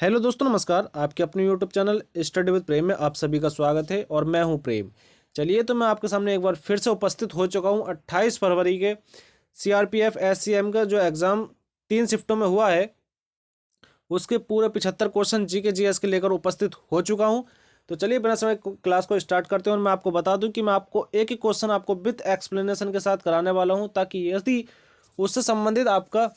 Hello दोस्तों, नमस्कार। आपके अपने यूट्यूब चैनल स्टडी विद प्रेम में आप सभी का स्वागत है और मैं हूं प्रेम। चलिए, तो मैं आपके सामने एक बार फिर से उपस्थित हो चुका हूं। 28 फरवरी के सीआरपीएफ एससीएम का जो एग्ज़ाम 3 शिफ्टों में हुआ है, उसके पूरे 75 क्वेश्चन जीके जीएस के लेकर उपस्थित हो चुका हूं। तो चलिए, बिना समय क्लास को स्टार्ट करते हैं और मैं आपको बता दूं कि मैं आपको एक ही क्वेश्चन आपको विथ एक्सप्लेनेशन के साथ कराने वाला हूँ, ताकि यदि उससे संबंधित आपका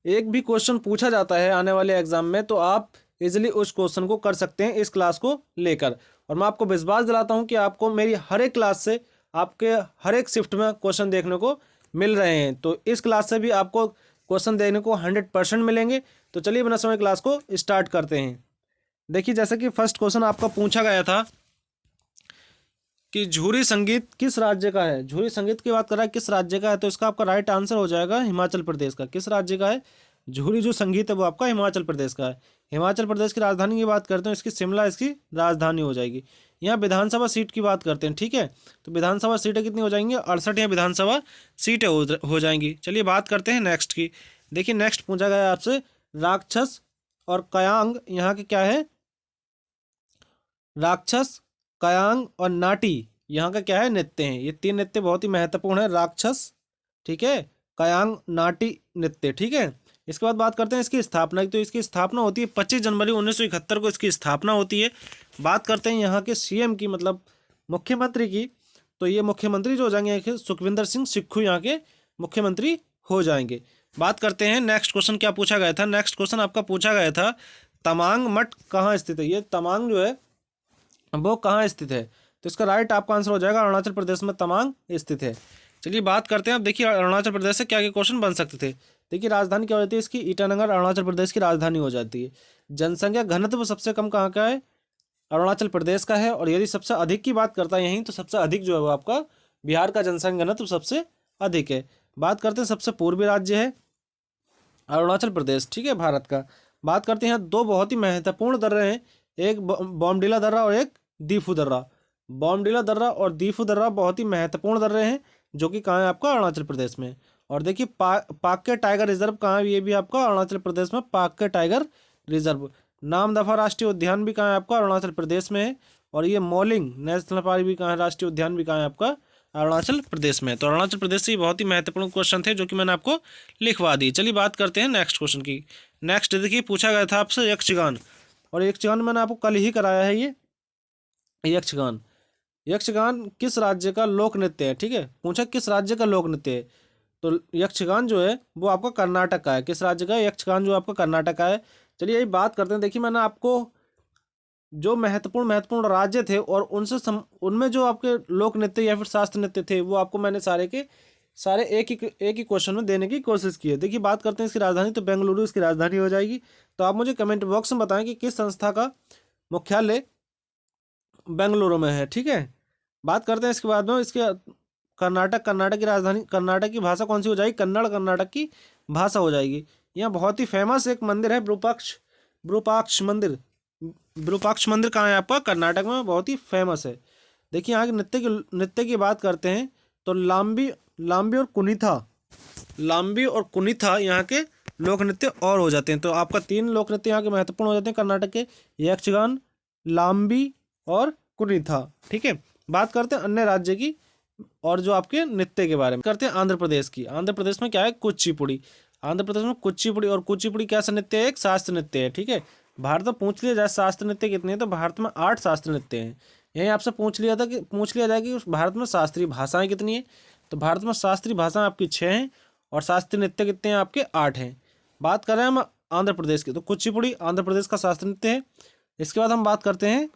एक भी क्वेश्चन पूछा जाता है आने वाले एग्जाम में, तो आप इजीली उस क्वेश्चन को कर सकते हैं इस क्लास को लेकर। और मैं आपको विश्वास दिलाता हूं कि आपको मेरी हर एक क्लास से आपके हर एक शिफ्ट में क्वेश्चन देखने को मिल रहे हैं। तो इस क्लास से भी आपको क्वेश्चन देखने को 100% मिलेंगे। तो चलिए, बिना समय क्लास को स्टार्ट करते हैं। देखिए, जैसे कि फर्स्ट क्वेश्चन आपका पूछा गया था कि झूरी संगीत किस राज्य का है। झूरी संगीत की बात कर रहा है, किस राज्य का है, तो इसका आपका राइट आंसर हो जाएगा हिमाचल प्रदेश का। किस राज्य का है झूरी जो संगीत है, वो आपका हिमाचल प्रदेश का है। हिमाचल प्रदेश की राजधानी की बात करते हैं, इसकी शिमला इसकी राजधानी हो जाएगी। यहाँ विधानसभा सीट की बात करते हैं, ठीक है। तो विधानसभा सीटें कितनी हो जाएंगी? 68 यहाँ विधानसभा सीटें हो जाएंगी। चलिए, बात करते हैं नेक्स्ट की। देखिए, नेक्स्ट पूछा गया है आपसे, राक्षस और कयांग यहाँ के क्या है? राक्षस, कायांग और नाटी यहाँ का क्या है? नृत्य हैं। ये 3 नृत्य बहुत ही महत्वपूर्ण है। राक्षस, ठीक है, कायांग, नाटी नृत्य, ठीक है। इसके बाद बात करते हैं इसकी स्थापना की। तो इसकी स्थापना होती है 25 जनवरी 1971 को इसकी स्थापना होती है। बात करते हैं यहाँ के सीएम की, मतलब मुख्यमंत्री की। तो ये मुख्यमंत्री जो हो जाएंगे सुखविंदर सिंह सुक्खू यहाँ के मुख्यमंत्री हो जाएंगे। बात करते हैं नेक्स्ट क्वेश्चन क्या पूछा गया था। नेक्स्ट क्वेश्चन आपका पूछा गया था, तमांग मठ कहाँ स्थित है। ये तमांग जो है वो कहाँ स्थित है? तो इसका राइट आपका आंसर हो जाएगा अरुणाचल प्रदेश में तमांग स्थित है। चलिए, बात करते हैं अब। देखिए, अरुणाचल प्रदेश से क्या क्या क्वेश्चन बन सकते थे। देखिए, राजधानी क्या होती है इसकी? ईटानगर अरुणाचल प्रदेश की राजधानी हो जाती है। जनसंख्या घनत्व सबसे कम कहाँ का है? अरुणाचल प्रदेश का है। और यदि सबसे अधिक की बात करता है यहीं, तो सबसे अधिक जो है वो आपका बिहार का जनसंख्या घनत्व सबसे अधिक है। बात करते हैं सबसे पूर्वी राज्य है अरुणाचल प्रदेश, ठीक है, भारत का। बात करते हैं यहाँ 2 बहुत ही महत्वपूर्ण दर्रे हैं, एक बॉमडिला दर्रा और एक दीफू दर्रा। बॉमडिला दर्रा और दीफू दर्रा बहुत ही महत्वपूर्ण दर्रे हैं, जो कि कहाँ है? आपका अरुणाचल प्रदेश में। और देखिए, पाक्के टाइगर रिजर्व कहाँ है? ये भी आपका अरुणाचल प्रदेश में पाक्के टाइगर रिजर्व। नामदफा राष्ट्रीय उद्यान भी कहाँ है? आपका अरुणाचल प्रदेश में है। और ये मॉलिंग नेशनल पार्क भी कहाँ है? राष्ट्रीय उद्यान भी कहाँ है? आपका अरुणाचल प्रदेश में। तो अरुणाचल प्रदेश से बहुत ही महत्वपूर्ण क्वेश्चन थे, जो कि मैंने आपको लिखवा दी। चलिए, बात करते हैं नेक्स्ट क्वेश्चन की। नेक्स्ट देखिए, पूछा गया था आपसे यक्षगान। और यक्षगान मैंने आपको कल ही कराया है। ये यक्षगान, यक्षगान किस राज्य का लोक नृत्य है? ठीक है, पूछा किस राज्य का लोक नृत्य है। तो यक्षगान जो है वो आपका कर्नाटक का है। किस राज्य का है? यक्षगान जो आपका कर्नाटक का है। चलिए, यही बात करते हैं। देखिए, मैंने आपको जो महत्वपूर्ण राज्य थे और उनमें जो आपके लोक नृत्य या फिर शास्त्र नृत्य थे, वो आपको मैंने सारे के सारे एक ही क्वेश्चन में देने की कोशिश की है। देखिए, बात करते हैं इसकी राजधानी। तो बेंगलुरु इसकी राजधानी हो जाएगी। तो आप मुझे कमेंट बॉक्स में बताएं कि किस संस्था का मुख्यालय बेंगलुरु में है, ठीक है। बात करते हैं इसके बाद में इसके कर्नाटक की राजधानी, कर्नाटक की भाषा कौन सी हो जाएगी? कन्नड़ कर्नाटक की भाषा हो जाएगी। यहाँ बहुत ही फेमस एक मंदिर है, विरूपाक्ष मंदिर। विरूपाक्ष मंदिर कहाँ है? आपका कर्नाटक में, बहुत ही फेमस है। देखिए, यहाँ के नृत्य की बात करते हैं तो लाम्बी और कुनिथा यहाँ के लोक नृत्य और हो जाते हैं। तो आपका 3 लोक नृत्य यहाँ के महत्वपूर्ण हो जाते हैं कर्नाटक के, यक्षगान, लाम्बी और कुनिथा, ठीक है। बात करते हैं अन्य राज्य की और जो आपके नृत्य के बारे में करते हैं आंध्र प्रदेश की। आंध्र प्रदेश में क्या है? कुचिपुड़ी। आंध्र प्रदेश में कुचिपुड़ी, और कुचिपुड़ी कैसा नृत्य है? एक शास्त्र नृत्य है, ठीक है। भारत में पूछ लिया जाए शास्त्र नृत्य कितने हैं, तो भारत में 8 शास्त्र नृत्य हैं। यहीं आपसे पूछ लिया जाए कि भारत में शास्त्रीय भाषाएं कितनी है। तो भारत में शास्त्रीय भाषाएं आपकी 6 हैं और शास्त्रीय नृत्य कितने हैं? आपके 8 हैं। बात कर रहे हैं हम आंध्र प्रदेश की, तो कुचिपुड़ी आंध्र प्रदेश का शास्त्रीय नृत्य है। इसके बाद हम बात करते हैं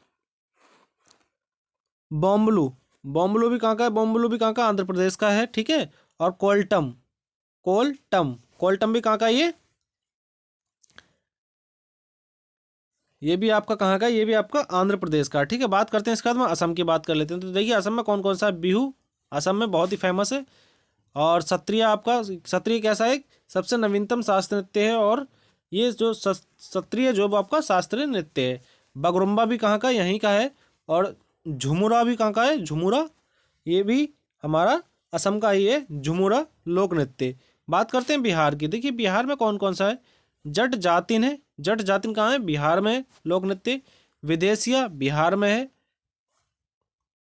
बॉम्बलू। बॉम्बलू भी कहाँ का है? बॉम्बलू भी कहाँ का? आंध्र प्रदेश का है, ठीक है। और कोल्टम भी कहाँ का है? ये भी आपका कहाँ का? ये भी आपका आंध्र प्रदेश का, ठीक है। बात करते हैं इसके बाद में असम की बात कर लेते हैं। तो देखिए, असम में कौन कौन सा? बिहू असम में बहुत ही फेमस है। और सत्रिय कैसा है? सबसे नवीनतम शास्त्रीय नृत्य है। और ये जो सत्रिय जो आपका शास्त्रीय नृत्य है। बगरुम्बा भी कहाँ का? यहीं का है। और झुमुरा भी कहाँ का है? झुमुरा ये भी हमारा असम का ही है, झुमुरा लोक नृत्य। बात करते हैं बिहार की। देखिए, बिहार में कौन कौन सा है? जट जातिन है, जट जातिन कहाँ है, बिहार में है लोक नृत्य। विदेशिया बिहार में है।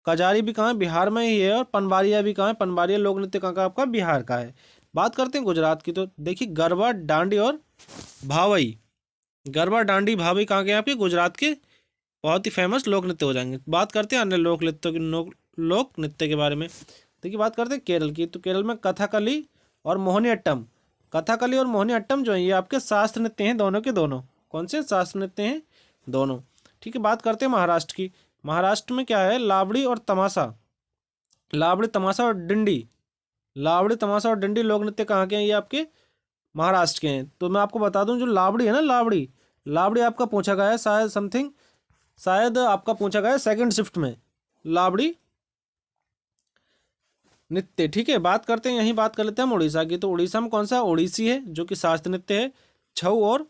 कजारी भी कहाँ है, बिहार में ही है। और पनबारिया भी कहाँ है, पनबारिया लोक नृत्य कहाँ का आपका, बिहार का है। बात करते हैं गुजरात की, तो देखिए गरबा, डांडी और भावई। गरबा, डांडी, भावई कहाँ के हैं आपके, गुजरात के बहुत ही फेमस लोक नृत्य हो जाएंगे। बात करते हैं अन्य लोक नृत्यों की, लोक नृत्य के बारे में। देखिए बात करते हैं केरल की, तो केरल में कथकली और मोहिनीअट्टम। कथकली और मोहिनीअट्टम जो है ये आपके शास्त्र नृत्य हैं, दोनों के दोनों। कौन से शास्त्र नृत्य हैं, दोनों। ठीक है, बात करते हैं महाराष्ट्र की। महाराष्ट्र में क्या है, लावड़ी और तमाशा। लावड़ी, तमाशा और डिंडी। लावड़ी, तमाशा और डिंडी लोक नृत्य कहाँ के हैं, ये आपके महाराष्ट्र के हैं। तो मैं आपको बता दूं, जो लावड़ी है ना, लावड़ी, लावड़ी आपका पूछा गया है शायद समथिंग, शायद आपका पूछा गया है सेकंड शिफ्ट में, लावड़ी नृत्य। ठीक है, बात करते हैं, यहीं बात कर लेते हैं हम उड़ीसा की। तो उड़ीसा में कौन सा, ओडिसी है जो कि शास्त्रीय नृत्य है। छऊ और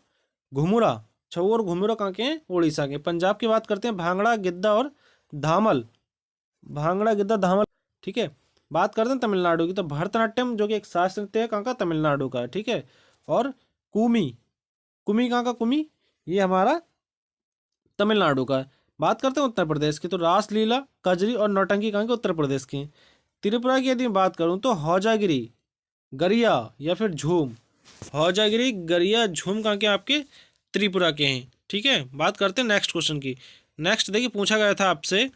घुमुरा। छऊ और घुमुरा कहाँ के हैं, उड़ीसा के। पंजाब की बात करते हैं, भांगड़ा, गिद्दा और धामल। भांगड़ा, गिद्दा, धामल। ठीक है, बात करते हैं तमिलनाडु की। तो भरतनाट्यम जो कि एक शास्त्रीय नृत्य है, कहाँ का, तमिलनाडु का है। ठीक है, और कुमी, कुमी कहाँ का, कुमी ये हमारा तमिलनाडु का है। बात करते हैं उत्तर प्रदेश की। तो रासलीला, कजरी और नौटंकी कहाँ के, उत्तर प्रदेश की हैं। त्रिपुरा की यदि मैं बात करूँ तो हौजागिरी, गरिया या फिर झूम। हौजागिरी, गरिया, झूम कहाँ के आपके, त्रिपुरा के हैं। ठीक है, बात करते हैं नेक्स्ट क्वेश्चन की। नेक्स्ट देखिए पूछा गया था आपसे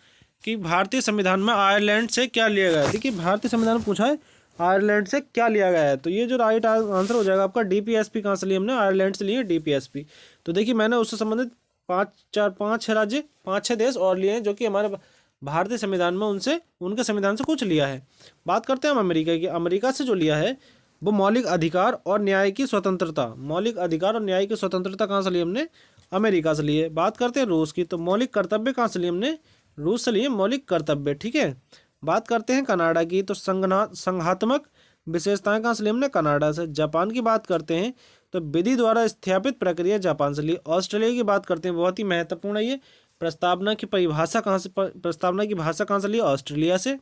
कि भारतीय संविधान में आयरलैंड से क्या लिया गया है। देखिए भारतीय संविधान में पूछा है आयरलैंड से क्या लिया गया है, तो ये जो राइट आंसर हो जाएगा आपका डीपीएसपी। कहाँ से लिए हमने, आयरलैंड से लिए डीपीएसपी। तो देखिए मैंने उससे संबंधित पाँच छः राज्य, 5-6 देश और लिए हैं जो कि हमारे भारतीय संविधान में उनसे, उनके संविधान से कुछ लिया है। बात करते हैं हम अमेरिका की। अमेरिका से जो लिया है वो मौलिक अधिकार और न्याय की स्वतंत्रता। मौलिक अधिकार और न्याय की स्वतंत्रता कहाँ से ली हमने, अमेरिका से लिए। बात करते हैं रूस की। तो मौलिक कर्तव्य कहाँ से लिए हमने, रूस से लिए मौलिक कर्तव्य। ठीक है, बात करते हैं कनाडा की। तो संघात्मक विशेषताएं कहाँ से ली हमने, कनाडा से। जापान की बात करते हैं तो विधि द्वारा स्थापित प्रक्रिया जापान से ली। ऑस्ट्रेलिया की बात करते हैं, बहुत ही महत्वपूर्ण है ये। प्रस्तावना की परिभाषा कहाँ से, प्रस्तावना की भाषा कहाँ से ली, ऑस्ट्रेलिया से।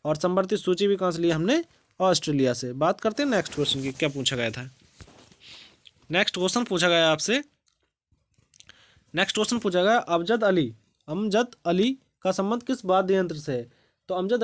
और संवर्ती सूची भी कहाँ से ली हमने, ऑस्ट्रेलिया से। बात करते हैं नेक्स्ट क्वेश्चन की, क्या पूछा गया था। नेक्स्ट क्वेश्चन पूछा गया आपसे, नेक्स्ट क्वेश्चन पूछा गया अमजद अली। अमजद अली का संबंध किस वाद्य यंत्र से है। तो अमजद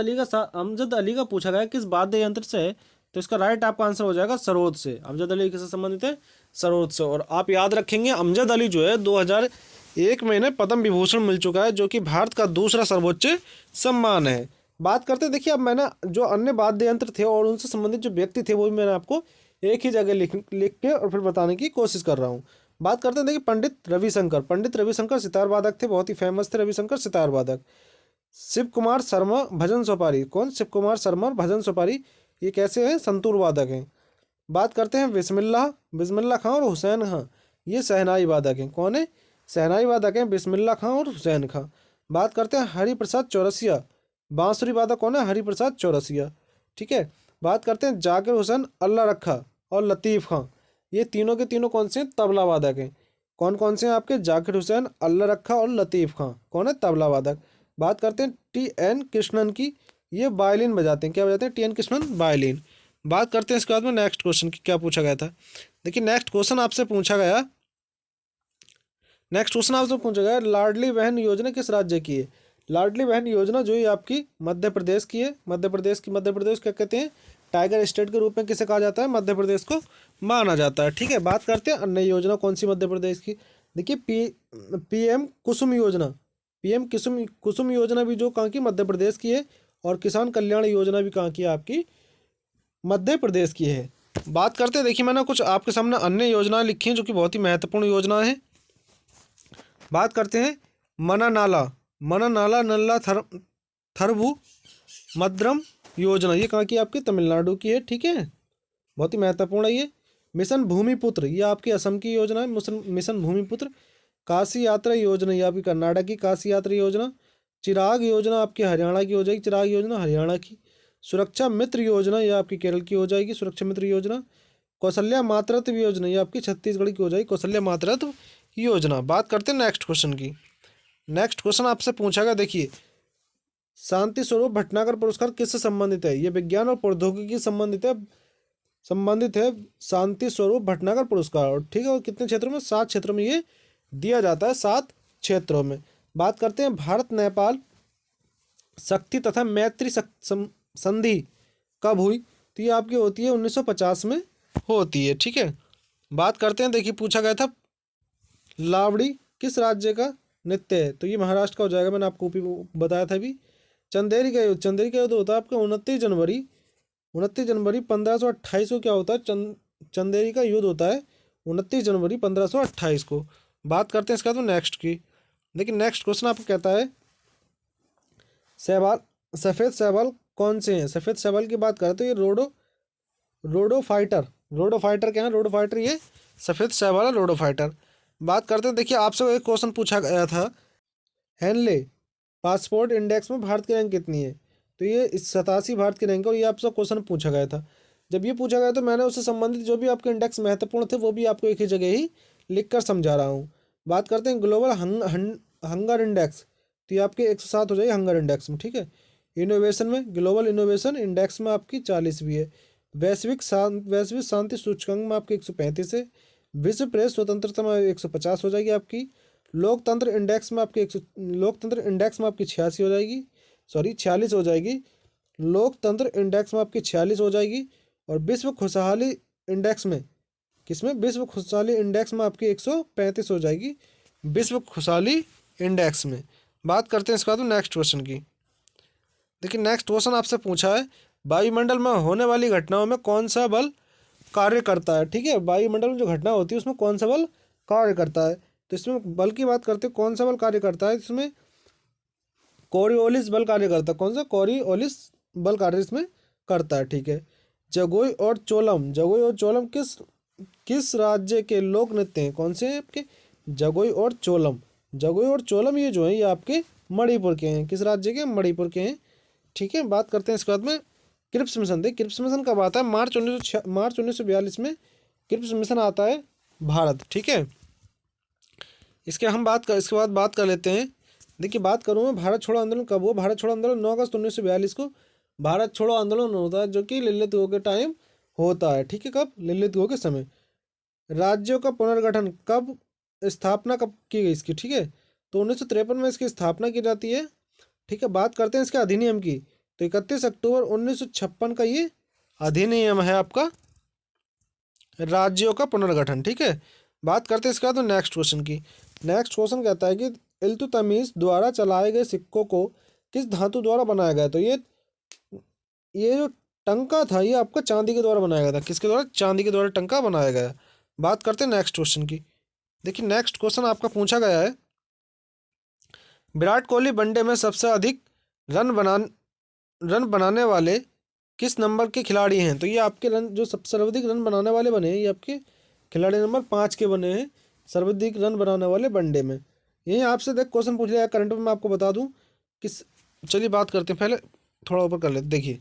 अली का पूछा गया किस वाद्य यंत्र से है, तो इसका राइट आपका आंसर हो जाएगा सरोद से। अमजद अली किससे संबंधित है, सरोद से। और आप याद रखेंगे अमजद अली जो है 2001 में इन्हें पद्म विभूषण मिल चुका है, जो कि भारत का दूसरा सर्वोच्च सम्मान है। बात करते हैं, देखिए अब मैंने जो अन्य वाद्य यंत्र थे और उनसे संबंधित जो व्यक्ति थे वो भी मैंने आपको एक ही जगह लिख के और फिर बताने की कोशिश कर रहा हूँ। बात करते हैं, देखिए पंडित रविशंकर। पंडित रविशंकर सितार वादक थे, बहुत ही फेमस थे रविशंकर सितार वादक। शिव कुमार शर्मा भजन सोपारी। कौन, शिव कुमार शर्मा भजन सोपारी, ये कैसे हैं, संतूर वादक हैं। बात करते हैं बिस्मिल्लाह खां और हुसैन खां, ये शहनाई वादक हैं। कौन है, शहनाई वादक हैं बिस्मिल्लाह खां और हुसैन खां। बात करते हैं हरिप्रसाद चौरसिया, बांसुरी वादक कौन है, हरिप्रसाद चौरसिया। ठीक है, बात करते हैं जाकिर हुसैन अल्लाह रखा और लतीफ़ खां, ये तीनों के तीनों कौन से हैं, तबला वादक हैं। कौन कौन से हैं आपके, जाकिर हुसैन, अल्लाह रखा और लतीफ़ खां, कौन है, तबला वादक। बात करते हैं टी.एन. कृष्णन की, ये वायलिन बजाते हैं। क्या बजाते हैं, टी.एन. कृष्णन वायलिन। बात करते हैं इसके बाद में नेक्स्ट क्वेश्चन की, क्या पूछा गया था। देखिए नेक्स्ट क्वेश्चन आपसे पूछा गया, लाडली बहन योजना किस राज्य की है। लाडली बहन योजना जो है आपकी मध्य प्रदेश की है। मध्य प्रदेश क्या कहते हैं, टाइगर स्टेट के रूप में किसे कहा जाता है, मध्य प्रदेश को माना जाता है। ठीक है, बात करते हैं अन्य योजना कौन सी मध्य प्रदेश की। देखिए पीएम कुसुम योजना, पीएम कुसुम योजना भी जो कहाँ की, मध्य प्रदेश की है। और किसान कल्याण योजना भी कहाँ की है, आपकी मध्य प्रदेश की है। बात करते हैं, देखिए मैंने कुछ आपके सामने अन्य योजनाएं लिखी हैं जो कि बहुत ही महत्वपूर्ण योजनाएं हैं। बात करते हैं मना नाला नल्ला थरबू मद्रम योजना, ये कहाँ की, आपकी तमिलनाडु की है। ठीक है, बहुत ही महत्वपूर्ण है ये। मिशन भूमिपुत्र, ये आपकी असम की योजना है, मिशन भूमिपुत्र। काशी यात्रा योजना, ये आपकी कर्नाटक की काशी यात्रा योजना। चिराग योजना आपकी हरियाणा की हो जाएगी, चिराग योजना हरियाणा की। सुरक्षा मित्र योजना, ये आपकी केरल की हो जाएगी, सुरक्षा मित्र योजना। कौशल्या मातृत्व योजना, ये आपकी छत्तीसगढ़ की हो जाएगी, कौशल्या मातृत्व योजना। बात करते हैं नेक्स्ट क्वेश्चन की। नेक्स्ट क्वेश्चन आपसे पूछा गया, देखिए शांति स्वरूप भटनागर पुरस्कार किससे संबंधित है। ये विज्ञान और प्रौद्योगिकी से संबंधित है। संबंधित है शांति स्वरूप भटनागर पुरस्कार, और ठीक है, और कितने क्षेत्रों में? 7 क्षेत्रों में ये दिया जाता है, 7 क्षेत्रों में। बात करते हैं भारत नेपाल शक्ति तथा मैत्री संधि कब हुई? तो ये आपकी होती है 1950 में होती है, ठीक है। बात करते हैं, देखिए पूछा गया था लावड़ी किस राज्य का नृत्य है? तो ये महाराष्ट्र का हो जाएगा, मैंने आपको बताया था अभी। चंदेरी का युद्ध, चंदेरी का युद्ध होता है आपका 29 जनवरी 1528 को क्या होता है? चंदेरी का युद्ध होता है 29 जनवरी 1528 को। बात करते हैं इसका तो नेक्स्ट की। देखिए नेक्स्ट क्वेश्चन आपको कहता है शैवाल, सफ़ेद शैवाल कौन से हैं? सफ़ेद शैवाल की बात करें तो ये रोडोफाइटर क्या है? रोडोफाइटर, ये सफ़ेद शैवाल है, रोडोफाइटर। बात करते हैं, देखिए आपसे एक क्वेश्चन पूछा गया था, हेनले पासपोर्ट इंडेक्स में भारत की रैंक कितनी है? तो ये 87 भारत की रैंक है, और ये आपसे क्वेश्चन पूछा गया था। जब ये पूछा गया तो मैंने उससे संबंधित जो भी आपके इंडेक्स महत्वपूर्ण थे वो भी आपको एक ही जगह ही लिख कर समझा रहा हूँ। बात करते हैं ग्लोबल हंगर इंडेक्स, तो ये आपके 107 हो जाएगी हंगर इंडेक्स में, ठीक है। इनोवेशन में, ग्लोबल इनोवेशन इंडेक्स में आपकी 40वीं है। वैश्विक शांति सूचकांक में आपकी 135 है। विश्व प्रेस स्वतंत्रता में 150 हो जाएगी आपकी। लोकतंत्र इंडेक्स में आपकी 86 हो जाएगी, सॉरी 46 हो जाएगी। लोकतंत्र इंडेक्स में आपकी 46 हो जाएगी। और विश्व खुशहाली इंडेक्स में, किसमें? विश्व खुशहाली इंडेक्स में आपकी 135 हो जाएगी, विश्व खुशहाली इंडेक्स में। बात करते हैं इसका तो नेक्स्ट क्वेश्चन की। देखिए नेक्स्ट क्वेश्चन आपसे पूछा है वायुमंडल में होने वाली घटनाओं में कौन सा बल कार्य करता है? ठीक है, वायुमंडल में जो घटना होती है उसमें कौन सा बल कार्य करता है? तो इसमें बल की बात करते हैं, कौन सा बल कार्य करता है? इसमें कोरियोलिस बल कार्य करता है। कौन सा? कोरियोलिस बल कार्य इसमें करता है, ठीक है। जगोई और चोलम किस राज्य के लोक नृत्य हैं? कौन से हैं आपके? जगोई और चोलम ये जो है ये आपके मणिपुर के हैं। किस राज्य के? मणिपुर के हैं, ठीक है। बात करते हैं इसके बाद में क्रिप्स मिशन। देखिए क्रिप्स मिशन कब आता है? मार्च 1942 में क्रिप्स मिशन आता है भारत, ठीक है। इसके बाद बात कर लेते हैं। देखिए बात करूँ मैं, भारत छोड़ो आंदोलन कब हुआ? भारत छोड़ो आंदोलन 9 अगस्त 1942 को भारत छोड़ो आंदोलन होता है, जो कि लिलित गो के टाइम होता है, ठीक है। कब? लिलित गो के समय। राज्यों का पुनर्गठन कब, स्थापना कब की गई इसकी? ठीक है, तो 1953 में इसकी स्थापना की जाती है, ठीक है। बात करते हैं इसके अधिनियम की, तो 31 अक्टूबर 1956 का ये अधिनियम है आपका राज्यों का पुनर्गठन, ठीक है। बात करते हैं इसके बाद नेक्स्ट क्वेश्चन की। नेक्स्ट क्वेश्चन कहता है कि इल्तुतमिश द्वारा चलाए गए सिक्कों को किस धातु द्वारा बनाया गया? तो ये जो टंका था ये आपका चांदी के द्वारा बनाया गया था। किसके द्वारा? चांदी के द्वारा टंका बनाया गया। बात करते हैं नेक्स्ट क्वेश्चन की। देखिए नेक्स्ट क्वेश्चन आपका पूछा गया है, विराट कोहली वनडे में सबसे अधिक रन बनाने वाले किस नंबर के खिलाड़ी हैं? तो ये आपके रन जो सर्वाधिक रन बनाने वाले बने हैं, ये आपके खिलाड़ी नंबर 5 के बने हैं, सर्वाधिक रन बनाने वाले वनडे में। यही आपसे देख क्वेश्चन पूछ लिया करंट में, मैं आपको बता दूं किस। चलिए बात करते हैं, पहले थोड़ा ऊपर कर लेते। देखिए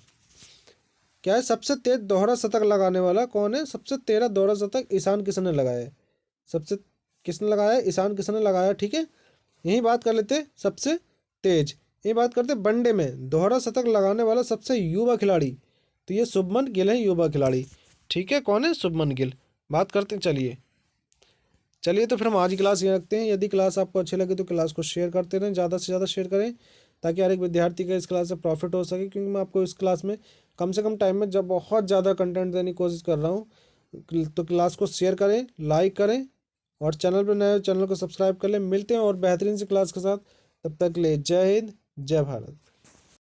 क्या है, सबसे तेज दोहरा शतक लगाने वाला कौन है? सबसे तेज दोहरा शतक ईशान किशन ने लगाया है। सबसे किसने लगाया है? ईशान किशन ने लगाया, ठीक है। यही बात कर लेते हैं सबसे तेज। ये बात करते हैं वनडे में दोहरा शतक लगाने वाला सबसे युवा खिलाड़ी, तो ये शुभमन गिल है, युवा खिलाड़ी, ठीक है। कौन है? शुभमन गिल। बात करते हैं, चलिए तो फिर हम आज की क्लास ये रखते हैं। यदि क्लास आपको अच्छी लगे तो क्लास को शेयर करते रहें, ज़्यादा से ज़्यादा शेयर करें, ताकि हर एक विद्यार्थी का इस क्लास से प्रॉफिट हो सके। क्योंकि मैं आपको इस क्लास में कम से कम टाइम में जब बहुत ज़्यादा कंटेंट देने की कोशिश कर रहा हूँ, तो क्लास को शेयर करें, लाइक करें, और चैनल पर नए हो चैनल को सब्सक्राइब कर लें। मिलते हैं और बेहतरीन सी क्लास के साथ, तब तक के लिए जय हिंद, जय भारत।